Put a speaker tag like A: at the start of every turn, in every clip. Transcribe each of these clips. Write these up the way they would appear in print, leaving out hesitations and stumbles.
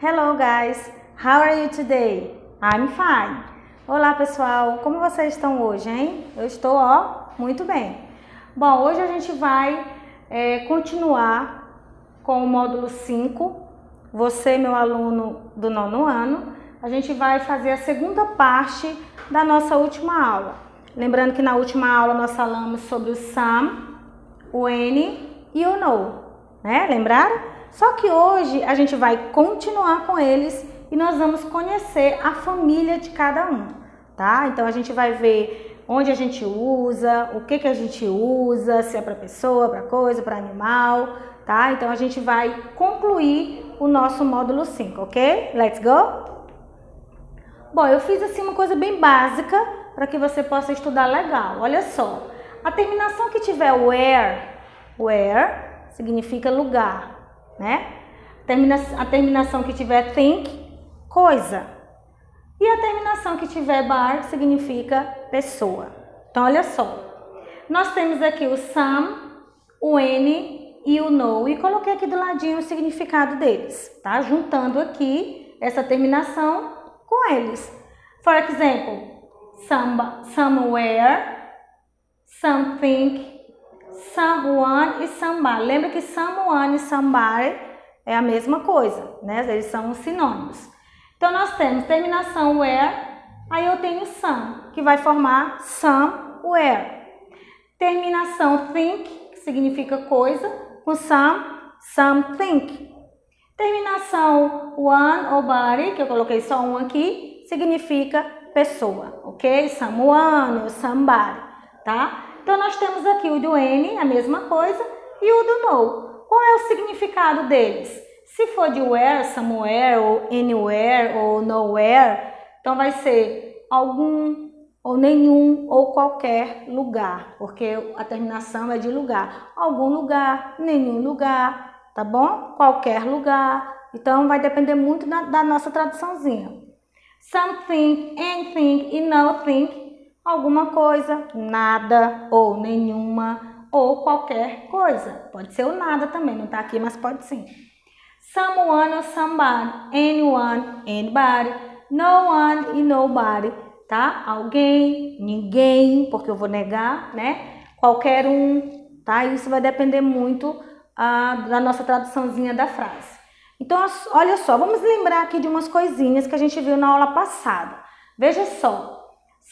A: Hello guys, how are you today? I'm fine. Olá pessoal, como vocês estão hoje, hein? Eu estou, muito bem. Bom, hoje a gente vai continuar com o módulo 5. Você, meu aluno do 9º ano, a gente vai fazer a segunda parte da nossa última aula. Lembrando que na última aula nós falamos sobre o some, o any e o no, né? Lembraram? Só que hoje a gente vai continuar com eles e nós vamos conhecer a família de cada um, tá? Então a gente vai ver onde a gente usa, o que a gente usa, se é para pessoa, para coisa, para animal, tá? Então a gente vai concluir o nosso módulo 5, ok? Let's go? Bom, eu fiz assim uma coisa bem básica para que você possa estudar legal. Olha só, a terminação que tiver where significa lugar, né? A terminação que tiver think, coisa. E a terminação que tiver bar significa pessoa. Então, olha só. Nós temos aqui o some, o any e o no. E coloquei aqui do ladinho o significado deles, tá? Juntando aqui essa terminação com eles. For example, somewhere, something, someone e somebody. Lembra que someone e somebody é a mesma coisa, né? Eles são sinônimos. Então, nós temos terminação where, aí eu tenho some, que vai formar somewhere. Terminação think, que significa coisa, com something. Terminação one ou body, que eu coloquei só um aqui, significa pessoa, ok? Someone ou somebody, tá? Então, nós temos aqui o do any, a mesma coisa, e o do no. Qual é o significado deles? Se for de where, somewhere, ou anywhere, ou nowhere, então vai ser algum, ou nenhum, ou qualquer lugar, porque a terminação é de lugar. Algum lugar, nenhum lugar, tá bom? Qualquer lugar. Então, vai depender muito da nossa traduçãozinha. Something, anything e nothing. Alguma coisa, nada ou nenhuma ou qualquer coisa. Pode ser o nada também, não tá aqui, mas pode sim. Someone ou somebody, anyone, anybody, no one e nobody, tá? Alguém, ninguém, porque eu vou negar, né? Qualquer um, tá? Isso vai depender muito da nossa traduçãozinha da frase. Então, olha só, vamos lembrar aqui de umas coisinhas que a gente viu na aula passada. Veja só.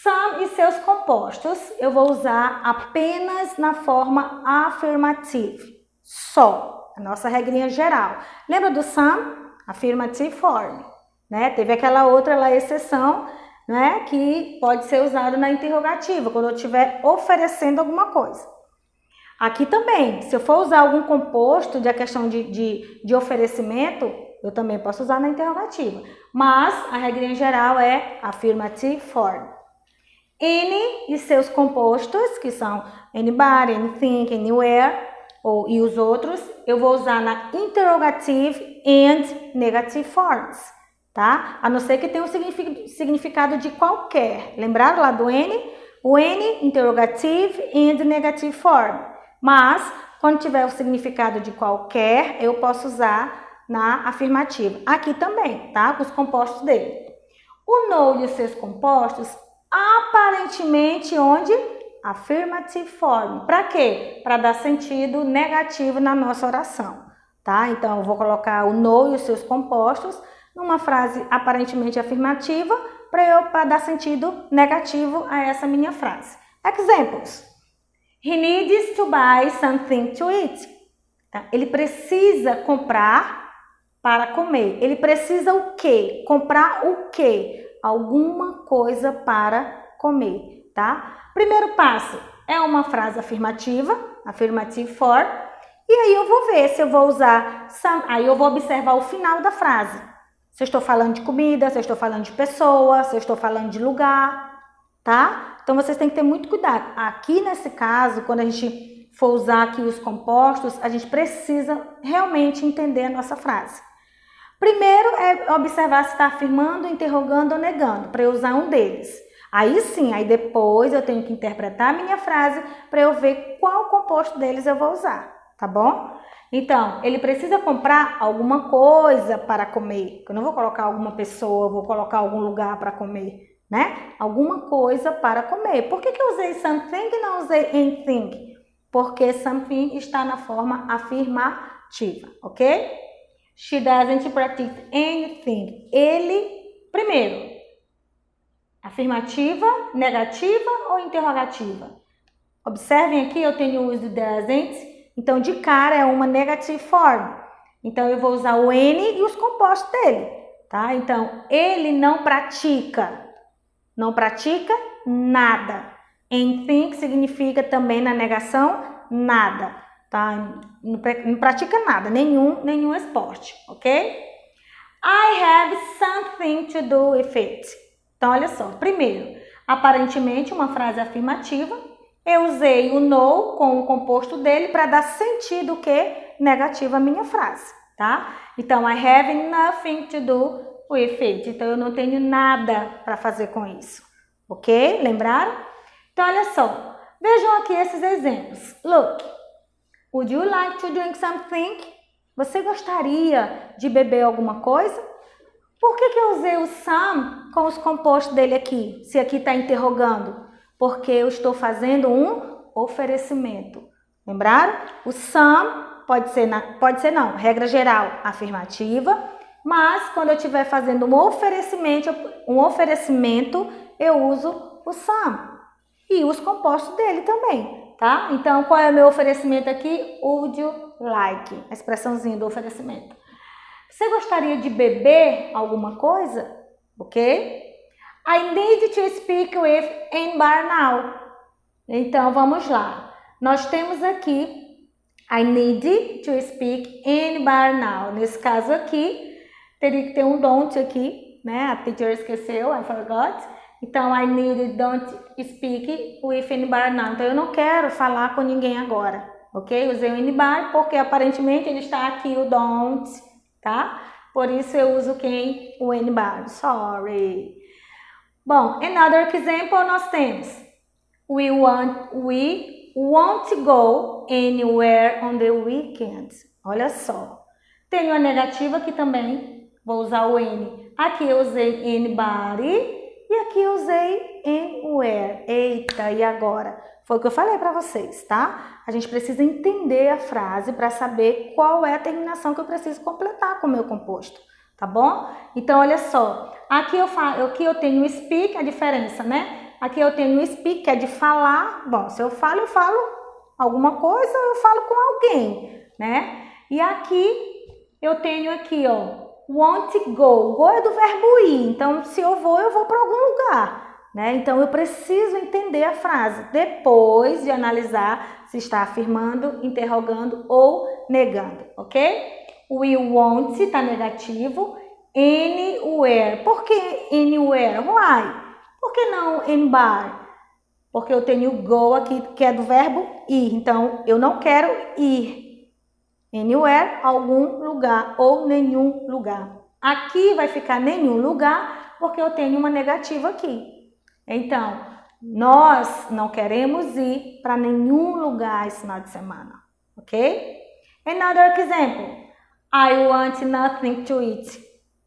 A: Some e seus compostos eu vou usar apenas na forma afirmativa, só, a nossa regrinha geral. Lembra do some? Affirmative form, né? Teve aquela outra lá, exceção, né? Que pode ser usado na interrogativa, quando eu estiver oferecendo alguma coisa. Aqui também, se eu for usar algum composto de a questão de oferecimento, eu também posso usar na interrogativa. Mas a regrinha geral é affirmative form. Any e seus compostos, que são anybody, anything, anywhere, e os outros, eu vou usar na interrogative and negative forms, tá? A não ser que tenha um significado de qualquer. Lembraram lá do any? O any, interrogative and negative form. Mas, quando tiver o significado de qualquer, eu posso usar na afirmativa. Aqui também, tá? Com os compostos dele. O no e os seus compostos, aparentemente, onde? Affirmative form. Para quê? Para dar sentido negativo na nossa oração, tá? Então, eu vou colocar o no e os seus compostos numa frase aparentemente afirmativa para dar sentido negativo a essa minha frase. Examples. He needs to buy something to eat. Tá? Ele precisa comprar para comer. Ele precisa o quê? Comprar o quê? Alguma coisa para comer, tá? Primeiro passo é uma frase afirmativa, affirmative form, e aí eu vou ver se eu vou usar some, aí eu vou observar o final da frase. Se eu estou falando de comida, se eu estou falando de pessoa, se eu estou falando de lugar, tá? Então vocês têm que ter muito cuidado. Aqui nesse caso, quando a gente for usar aqui os compostos, a gente precisa realmente entender a nossa frase. Primeiro é observar se está afirmando, interrogando ou negando, para eu usar um deles. Aí sim, aí depois eu tenho que interpretar a minha frase para eu ver qual composto deles eu vou usar, tá bom? Então, ele precisa comprar alguma coisa para comer. Eu não vou colocar alguma pessoa, vou colocar algum lugar para comer, né? Alguma coisa para comer. Por que eu usei something e não usei anything? Porque something está na forma afirmativa, ok? She doesn't practice anything. Ele, primeiro, afirmativa, negativa ou interrogativa? Observem aqui, eu tenho o uso do doesn't. Então, de cara é uma negative form. Então, eu vou usar o N e os compostos dele, tá? Então, ele não pratica. Não pratica nada. Anything significa também na negação nada, tá? Não pratica nada, nenhum esporte, ok? I have something to do with it. Então, olha só. Primeiro, aparentemente uma frase afirmativa. Eu usei o no com o composto dele para dar sentido que negativo à minha frase, tá? Então, I have nothing to do with it. Então, eu não tenho nada para fazer com isso, ok? Lembraram? Então, olha só. Vejam aqui esses exemplos. Look. Would you like to drink something? Você gostaria de beber alguma coisa? Por que eu usei o some com os compostos dele aqui? Se aqui está interrogando. Porque eu estou fazendo um oferecimento. Lembraram? O some pode ser não, regra geral, afirmativa, mas quando eu estiver fazendo um oferecimento, eu uso o some e os compostos dele também, tá? Então, qual é o meu oferecimento aqui? Would you like? A expressãozinha do oferecimento. Você gostaria de beber alguma coisa? Ok? I need to speak with Anbar now. Então, vamos lá. Nós temos aqui I need to speak Anbar now. Nesse caso aqui, teria que ter um don't aqui, né? A teacher esqueceu, I forgot. Então, I need don't speak with Anbar now. Então, eu não quero falar com ninguém agora, ok? Usei o Anbar porque aparentemente ele está aqui o don't, tá? Por isso eu uso quem? O Anbar. Sorry. Bom, another example nós temos we won't go anywhere on the weekend. Olha só. Tenho a negativa aqui também. Vou usar o N. Aqui eu usei anybody e aqui eu usei anywhere. Eita, e agora? Foi o que eu falei para vocês, tá? A gente precisa entender a frase para saber qual é a terminação que eu preciso completar com o meu composto. Tá bom? Então, olha só. Aqui eu tenho o speak, a diferença, né? Aqui eu tenho o speak, que é de falar. Bom, se eu falo alguma coisa, eu falo com alguém, né? E aqui, eu tenho aqui, ó, want go. Go é do verbo ir. Então, se eu vou para algum lugar, né? Então, eu preciso entender a frase depois de analisar se está afirmando, interrogando ou negando, ok? We won't está negativo. Anywhere. Por que anywhere? Why? Por que não anywhere? Porque eu tenho go aqui, que é do verbo ir. Então, eu não quero ir. Anywhere, algum lugar ou nenhum lugar. Aqui vai ficar nenhum lugar, porque eu tenho uma negativa aqui. Então, nós não queremos ir para nenhum lugar esse final de semana. Ok? Another example. I want nothing to eat.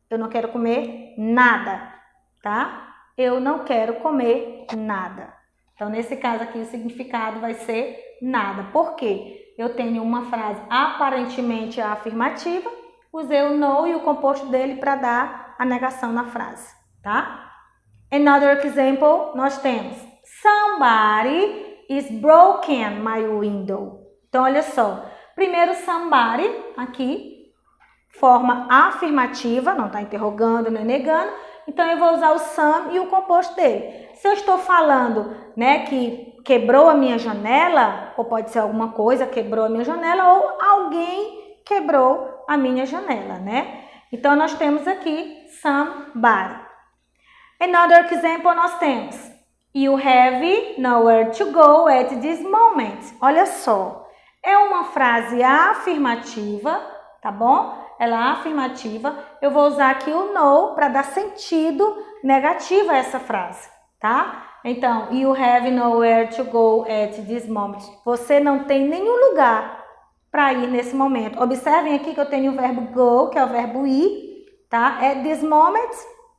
A: Eu não quero comer nada, tá? Eu não quero comer nada. Então, nesse caso aqui, o significado vai ser nada. Por quê? Eu tenho uma frase aparentemente afirmativa, usei o no e o composto dele para dar a negação na frase, tá? Another example, nós temos somebody is broken my window. Então, olha só. Primeiro, somebody, aqui, forma afirmativa, não está interrogando nem negando, então eu vou usar o some e o composto dele. Se eu estou falando, né, que quebrou a minha janela, ou pode ser alguma coisa quebrou a minha janela, ou alguém quebrou a minha janela, né? Então, nós temos aqui somebody. Another example nós temos you have nowhere to go at this moment. Olha só, é uma frase afirmativa, tá bom? Ela é afirmativa, eu vou usar aqui o no para dar sentido negativo a essa frase, tá? Então, you have nowhere to go at this moment. Você não tem nenhum lugar para ir nesse momento. Observem aqui que eu tenho o verbo go, que é o verbo ir, tá? É this moment,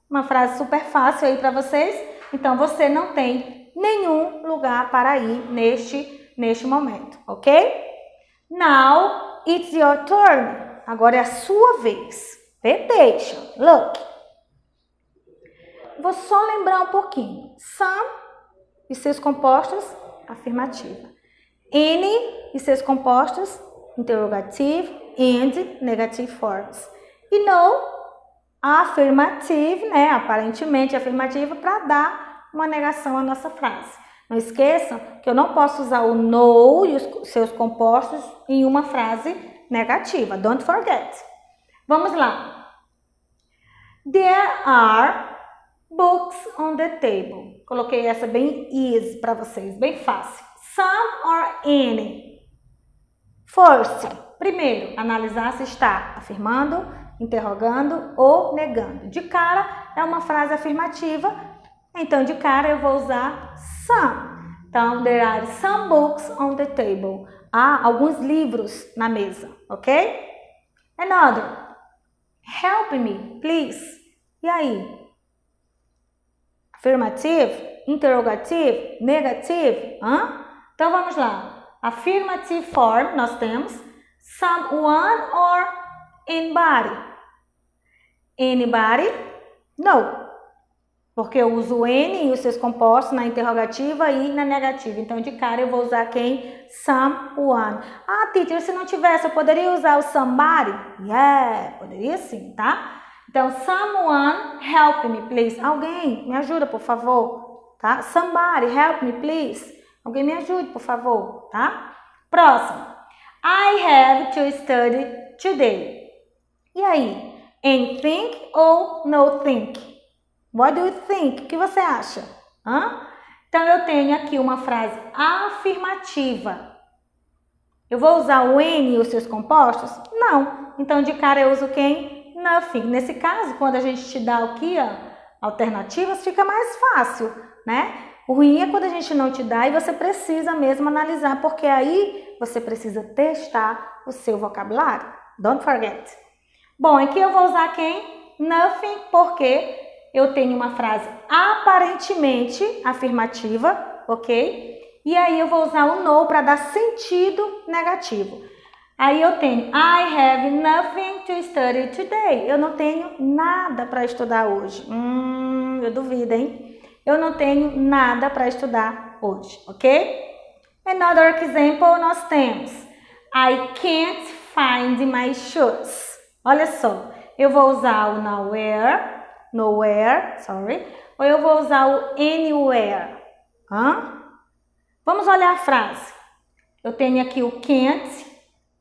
A: uma frase super fácil aí para vocês. Então, você não tem nenhum lugar para ir neste momento, ok? Now, it's your turn. Agora é a sua vez. Pay attention. Look. Vou só lembrar um pouquinho. Some e seus compostos, afirmativa. Any e seus compostos, interrogativo, and, negative forms. E no, afirmative, né? Aparentemente afirmativa, para dar uma negação à nossa frase. Não esqueçam que eu não posso usar o no e os seus compostos em uma frase negativa. Don't forget. Vamos lá. There are books on the table. Coloquei essa bem easy para vocês, bem fácil. Some or any. First, primeiro, analisar se está afirmando, interrogando ou negando. De cara, é uma frase afirmativa, então de cara eu vou usar some. Então, there are some books on the table. Há alguns livros na mesa, ok? Another. Help me, please. E aí? Affirmative, interrogative, negative? Então vamos lá. Affirmative form nós temos someone or anybody. Anybody? No. Porque eu uso N e os seus compostos na interrogativa e na negativa. Então de cara eu vou usar quem? Someone. Ah, teacher, se não tivesse, eu poderia usar o somebody? Yeah, poderia sim, tá? Então, someone help me, please. Alguém me ajuda, por favor, tá? Somebody help me, please. Alguém me ajude, por favor, tá? Próximo. I have to study today. E aí? And think ou no think? What do you think? O que você acha? Então, eu tenho aqui uma frase afirmativa. Eu vou usar o N e os seus compostos? Não. Então, de cara eu uso quem? Nothing. Nesse caso, quando a gente te dá aqui, alternativas, fica mais fácil, né? O ruim é quando a gente não te dá e você precisa mesmo analisar, porque aí você precisa testar o seu vocabulário. Don't forget. Bom, aqui eu vou usar quem? Nothing, porque eu tenho uma frase aparentemente afirmativa, ok? E aí eu vou usar o no para dar sentido negativo. Aí eu tenho I have nothing to study today. Eu não tenho nada para estudar hoje. Eu duvido, hein? Eu não tenho nada para estudar hoje, ok? Another example nós temos I can't find my shoes. Olha só, eu vou usar o nowhere, ou eu vou usar o anywhere. Vamos olhar a frase. Eu tenho aqui o can't.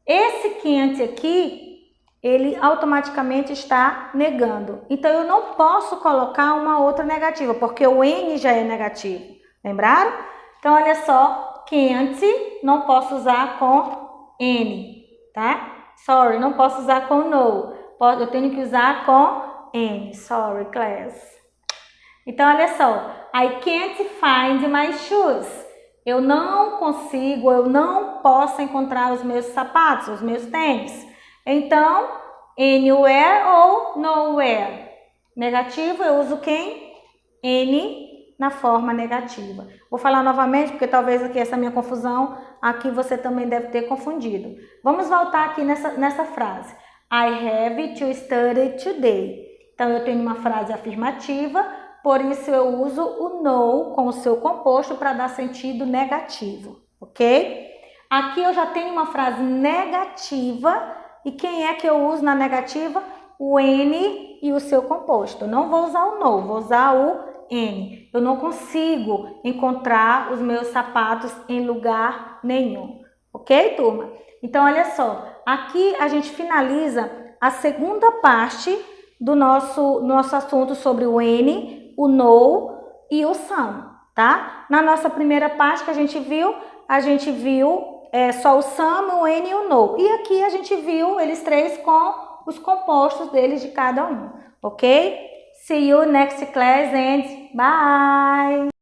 A: Esse can't aqui, ele automaticamente está negando. Então, eu não posso colocar uma outra negativa, porque o N já é negativo. Lembraram? Então, olha só, can't, não posso usar com N, tá? Sorry, não posso usar com no. Eu tenho que usar com N. Sorry, class. Então, olha só, I can't find my shoes. Eu não consigo, eu não posso encontrar os meus sapatos, os meus tênis. Então, anywhere ou nowhere. Negativo, eu uso quem? N na forma negativa. Vou falar novamente, porque talvez aqui essa minha confusão, aqui você também deve ter confundido. Vamos voltar aqui nessa frase. I have to study today. Então, eu tenho uma frase afirmativa, por isso eu uso o no com o seu composto para dar sentido negativo, ok? Aqui eu já tenho uma frase negativa e quem é que eu uso na negativa? O N e o seu composto. Eu não vou usar o no, vou usar o N. Eu não consigo encontrar os meus sapatos em lugar nenhum, ok, turma? Então, olha só, aqui a gente finaliza a segunda parte do nosso assunto sobre o N, o no e o some, tá? Na nossa primeira parte que a gente viu só o some, o N e o no. E aqui a gente viu eles três com os compostos deles de cada um, ok? See you next class and bye!